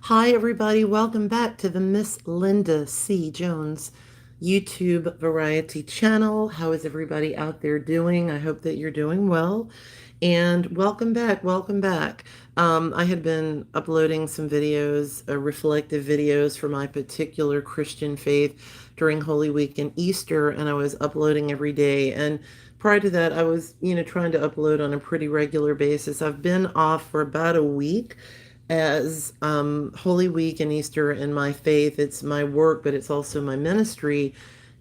Hi, everybody. Welcome back to the Miss Linda C. Jones YouTube variety channel. How is everybody out there doing? I hope that you're doing well. And welcome back. Welcome back. I had been uploading some videos, reflective videos for my particular Christian faith during Holy Week and Easter, and I was uploading every day. And prior to that, I was, trying to upload on a pretty regular basis. I've been off for about a week as Holy Week and Easter in my faith. It's my work, but it's also my ministry,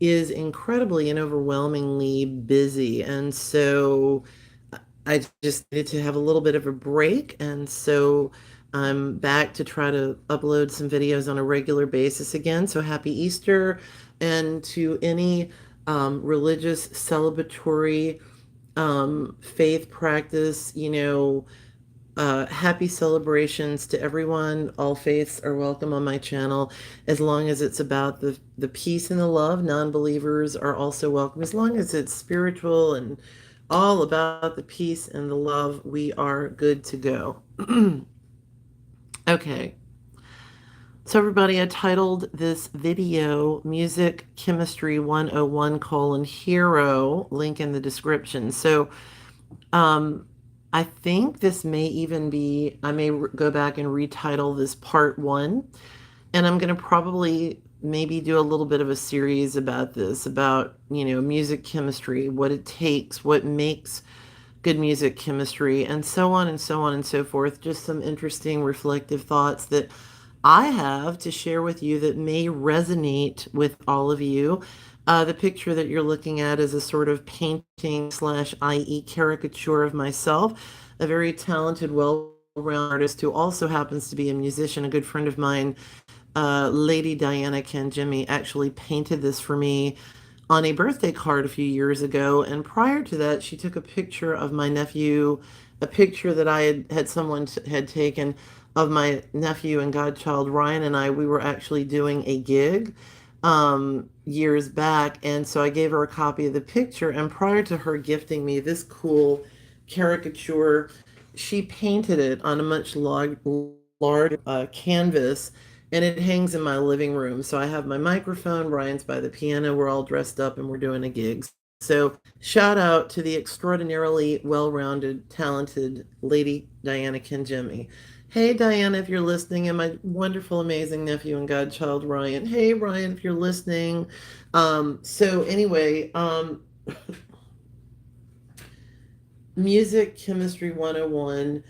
is incredibly and overwhelmingly busy. And so I just needed to have a little bit of a break. And so I'm back to try to upload some videos on a regular basis again. So happy Easter. And to any religious, celebratory faith practice, happy celebrations to everyone. All faiths are welcome on my channel as long as it's about the peace and the love. Non-believers are also welcome as long as it's spiritual and all about the peace and the love. We are good to go. Okay. So everybody, I titled this video Music Chemistry 101 Hero, link in the description. So um, I think this may even be, I may go back and retitle this part one. And I'm going to probably maybe do a little bit of a series about this, about, music chemistry, what it takes, what makes good music chemistry, and so on and so on and so forth. Just some interesting reflective thoughts that I have to share with you that may resonate with all of you. The picture that you're looking at is a sort of painting slash i.e. caricature of myself, a very talented, well-rounded artist who also happens to be a musician. A good friend of mine, Lady Diana Jimmy, actually painted this for me on a birthday card a few years ago. And prior to that, she took a picture of my nephew, a picture that had someone had taken of my nephew and godchild Ryan and I. We were actually doing a gig years back, and so I gave her a copy of the picture. And prior to her gifting me this cool caricature, she painted it on a much larger canvas, and it hangs in my living room. So I have my microphone, Ryan's by the piano, we're all dressed up and we're doing a gig. So shout out to the extraordinarily well-rounded, talented Lady Diana Jimmy. Hey Diana, if you're listening, and my wonderful, amazing nephew and godchild Ryan. Hey Ryan, if you're listening. So anyway, Music Chemistry 101.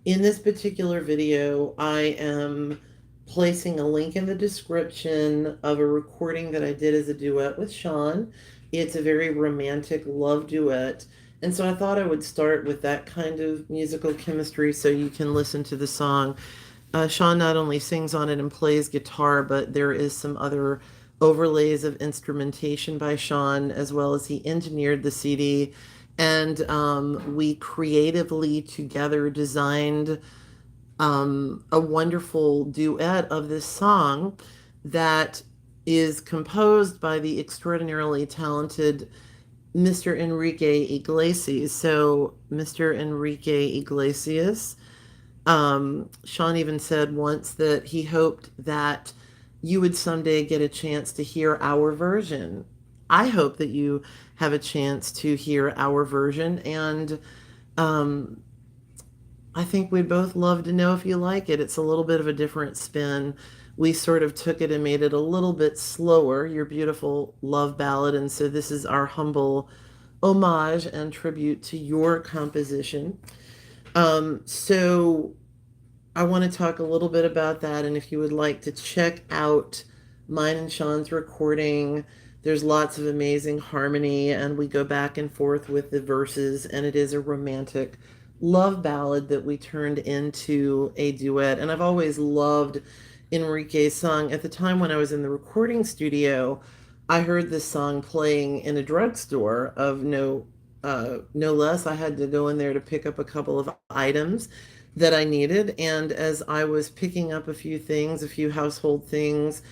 In this particular video, I am placing a link in the description of a recording that I did as a duet with Sean. It's a very romantic love duet. And so I thought I would start with that kind of musical chemistry so you can listen to the song. Sean not only sings on it and plays guitar, but there is some other overlays of instrumentation by Sean, as well as he engineered the CD. And we creatively together designed a wonderful duet of this song that is composed by the extraordinarily talented Mr. Enrique Iglesias. So, Mr. Enrique Iglesias, Sean even said once that he hoped that you would someday get a chance to hear our version. I hope that you have a chance to hear our version, and um, I think we'd both love to know if you like it. It's a little bit of a different spin. We sort of took it and made it a little bit slower, your beautiful love ballad, and so this is our humble homage and tribute to your composition. So I want to talk a little bit about that, and if you would like to check out mine and Sean's recording, there's lots of amazing harmony, and we go back and forth with the verses, and it is a romantic love ballad that we turned into a duet. And I've always loved Enrique's song. At the time when I was in the recording studio, I heard this song playing in a drugstore of no less. I had to go in there to pick up a couple of items that I needed. And as I was picking up a few things, a few household things,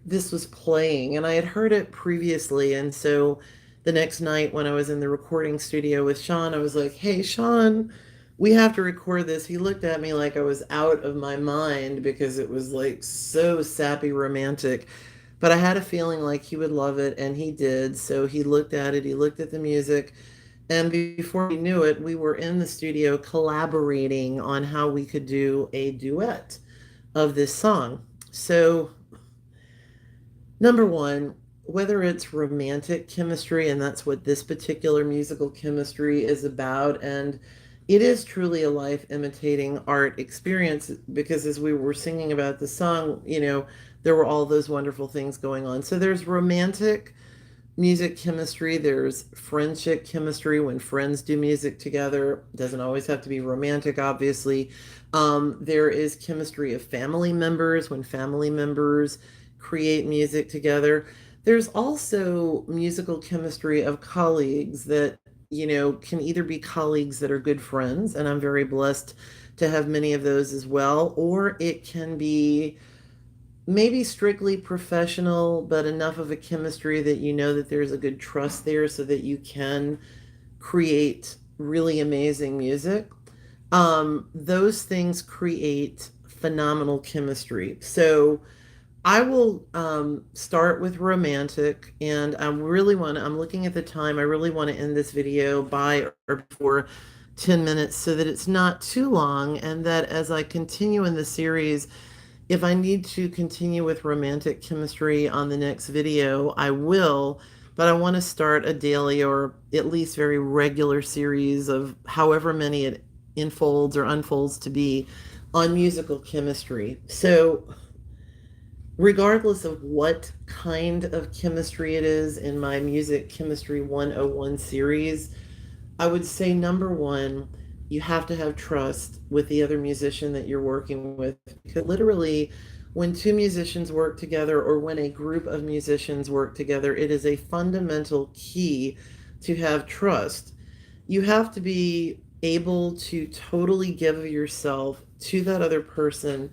this was playing. And I had heard it previously. And so the next night when I was in the recording studio with Sean, I was like, hey, Sean, we have to record this. He looked at me like I was out of my mind because it was like so sappy romantic. But I had a feeling like he would love it, and he did. So he looked at it, he looked at the music, and before we knew it, we were in the studio collaborating on how we could do a duet of this song. So, number one, whether it's romantic chemistry, and that's what this particular musical chemistry is about, and it is truly a life imitating art experience because as we were singing about the song, there were all those wonderful things going on. So there's romantic music chemistry, there's friendship chemistry when friends do music together. It doesn't always have to be romantic, obviously. There is chemistry of family members when family members create music together. There's also musical chemistry of colleagues that, can either be colleagues that are good friends, and I'm very blessed to have many of those as well, or it can be maybe strictly professional, but enough of a chemistry that you know that there's a good trust there so that you can create really amazing music. Those things create phenomenal chemistry. So I will start with romantic, and I'm looking at the time, I really want to end this video by or before 10 minutes so that it's not too long, and that as I continue in the series, if I need to continue with romantic chemistry on the next video, I will, but I want to start a daily or at least very regular series of however many it unfolds or unfolds to be on musical chemistry. So, regardless of what kind of chemistry it is in my Music Chemistry 101 series, I would say number one, you have to have trust with the other musician that you're working with. Because literally, when two musicians work together or when a group of musicians work together, it is a fundamental key to have trust. You have to be able to totally give of yourself to that other person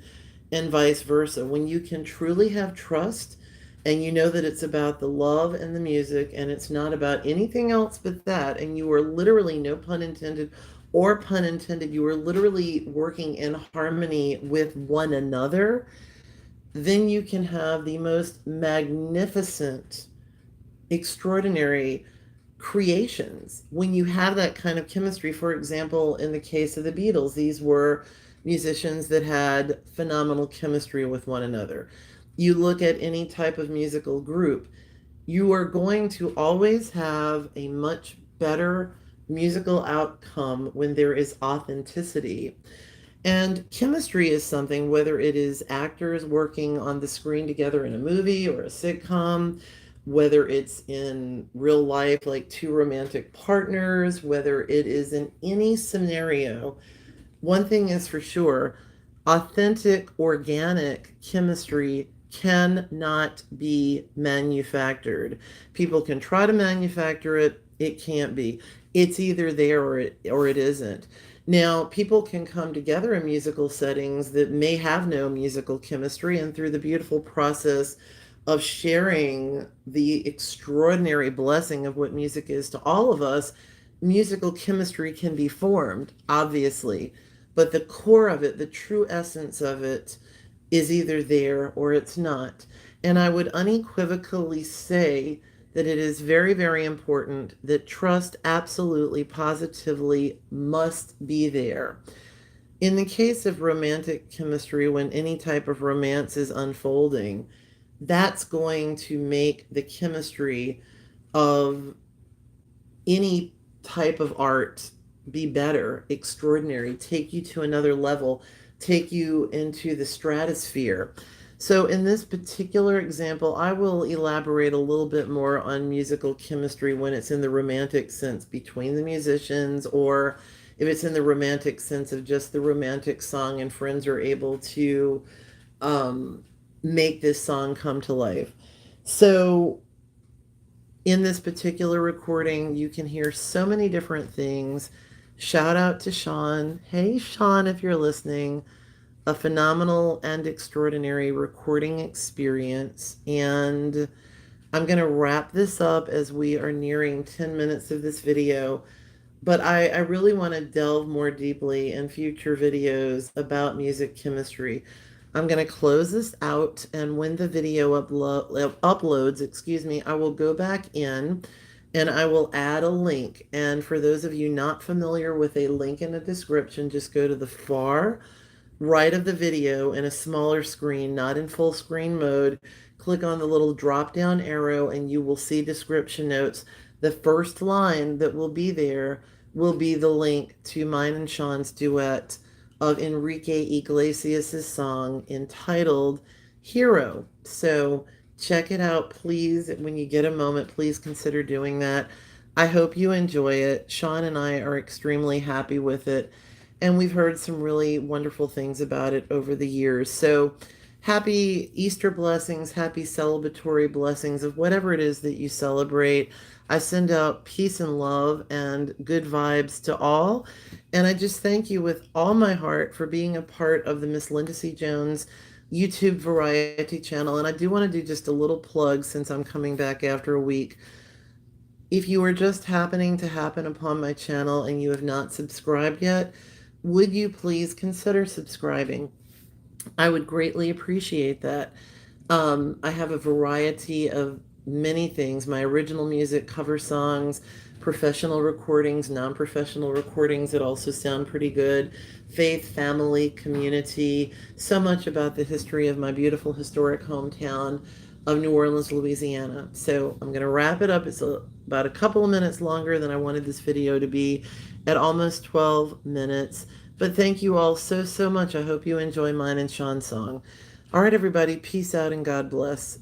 and vice versa. When you can truly have trust and you know that it's about the love and the music and it's not about anything else but that, and you are literally, no pun intended or pun intended, you are literally working in harmony with one another, then you can have the most magnificent, extraordinary creations when you have that kind of chemistry. For example, in the case of the Beatles, these were musicians that had phenomenal chemistry with one another. You look at any type of musical group, you are going to always have a much better musical outcome when there is authenticity. And chemistry is something, whether it is actors working on the screen together in a movie or a sitcom, whether it's in real life, like two romantic partners, whether it is in any scenario, one thing is for sure, authentic, organic chemistry cannot be manufactured. People can try to manufacture it, it can't be. It's either there or it isn't. Now, people can come together in musical settings that may have no musical chemistry, and through the beautiful process of sharing the extraordinary blessing of what music is to all of us, musical chemistry can be formed, obviously. But the core of it, the true essence of it, is either there or it's not. And I would unequivocally say that it is very, very important that trust absolutely, positively must be there. In the case of romantic chemistry, when any type of romance is unfolding, that's going to make the chemistry of any type of art be better, extraordinary, take you to another level, take you into the stratosphere. So, in this particular example, I will elaborate a little bit more on musical chemistry when it's in the romantic sense between the musicians, or if it's in the romantic sense of just the romantic song and friends are able to um, make this song come to life. So, in this particular recording, you can hear so many different things. Shout out to Sean. Hey, Sean, if you're listening, a phenomenal and extraordinary recording experience. And I'm going to wrap this up as we are nearing 10 minutes of this video But I really want to delve more deeply in future videos about music chemistry. I'm going to close this out, and when the video uploads, excuse me, I will go back in and I will add a link. And for those of you not familiar with a link in the description, just go to the far right of the video in a smaller screen, not in full screen mode. Click on the little drop down arrow and you will see description notes. The first line that will be there will be the link to mine and Sean's duet of Enrique Iglesias' song entitled Hero. So check it out, please. When you get a moment, please consider doing that. I hope you enjoy it. Sean and I are extremely happy with it, and we've heard some really wonderful things about it over the years. So happy Easter blessings, happy celebratory blessings of whatever it is that you celebrate. I send out peace and love and good vibes to all. And I just thank you with all my heart for being a part of the Miss Linda C. Jones YouTube variety channel. And I do want to do just a little plug since I'm coming back after a week. If you are just happening to happen upon my channel and you have not subscribed yet, would you please consider subscribing? I would greatly appreciate that. I have a variety of many things: my original music, cover songs, professional recordings, non professional recordings that also sound pretty good, faith, family, community, so much about the history of my beautiful historic hometown of New Orleans, Louisiana. So I'm going to wrap it up. It's about a couple of minutes longer than I wanted this video to be, at almost 12 minutes. But thank you all so, so much. I hope you enjoy mine and Sean's song. All right, everybody, peace out and God bless.